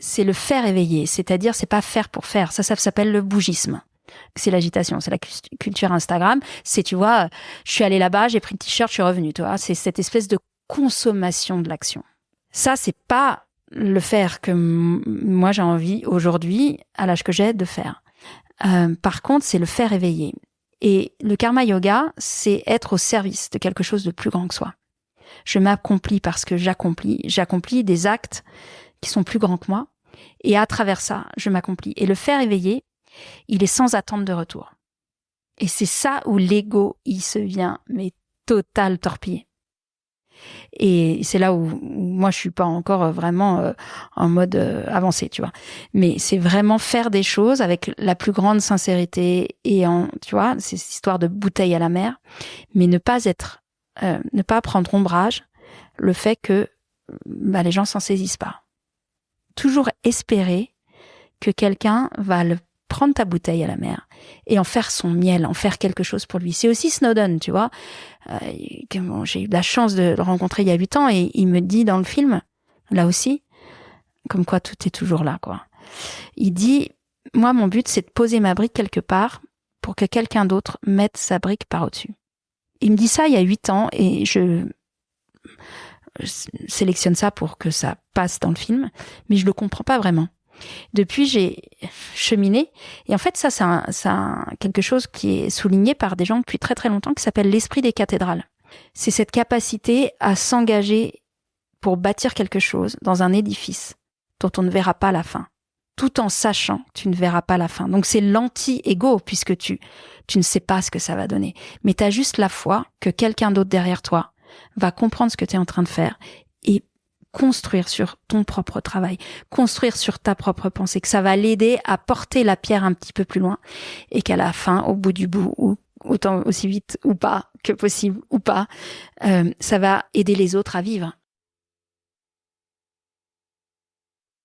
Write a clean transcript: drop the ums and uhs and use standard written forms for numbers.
c'est le faire éveiller. C'est-à-dire, c'est pas faire pour faire. Ça s'appelle le bougisme. C'est l'agitation, c'est la culture Instagram. C'est, tu vois, je suis allée là-bas, j'ai pris le t-shirt, je suis revenue, tu vois. C'est cette espèce de consommation de l'action. Ça, c'est pas le faire que moi j'ai envie aujourd'hui, à l'âge que j'ai, de faire. Par contre, c'est le faire éveiller. Et le karma yoga, c'est être au service de quelque chose de plus grand que soi. Je m'accomplis parce que j'accomplis des actes qui sont plus grands que moi. Et à travers ça, je m'accomplis. Et le faire éveiller, il est sans attente de retour. Et c'est ça où l'ego, il se vient, mais total torpiller. Et c'est là où moi je suis pas encore vraiment en mode avancé, tu vois. Mais c'est vraiment faire des choses avec la plus grande sincérité et tu vois, c'est cette histoire de bouteille à la mer, mais ne pas prendre ombrage le fait que les gens s'en saisissent pas. Toujours espérer que quelqu'un va prendre ta bouteille à la mer et en faire son miel, en faire quelque chose pour lui. C'est aussi Snowden, tu vois. J'ai eu la chance de le rencontrer il y a 8 ans et il me dit dans le film, là aussi, comme quoi tout est toujours là, quoi. Il dit, moi, mon but, c'est de poser ma brique quelque part pour que quelqu'un d'autre mette sa brique par au-dessus. Il me dit ça il y a 8 ans et je sélectionne ça pour que ça passe dans le film, mais je le comprends pas vraiment. Depuis, j'ai cheminé. Et en fait, ça, c'est quelque chose qui est souligné par des gens depuis très très longtemps, qui s'appelle l'esprit des cathédrales. C'est cette capacité à s'engager pour bâtir quelque chose dans un édifice dont on ne verra pas la fin, tout en sachant que tu ne verras pas la fin. Donc c'est l'anti-ego, puisque tu ne sais pas ce que ça va donner. Mais tu as juste la foi que quelqu'un d'autre derrière toi va comprendre ce que tu es en train de faire et construire sur ton propre travail, construire sur ta propre pensée, que ça va l'aider à porter la pierre un petit peu plus loin et qu'à la fin, au bout du bout, ou autant aussi vite ou pas que possible ou pas, ça va aider les autres à vivre.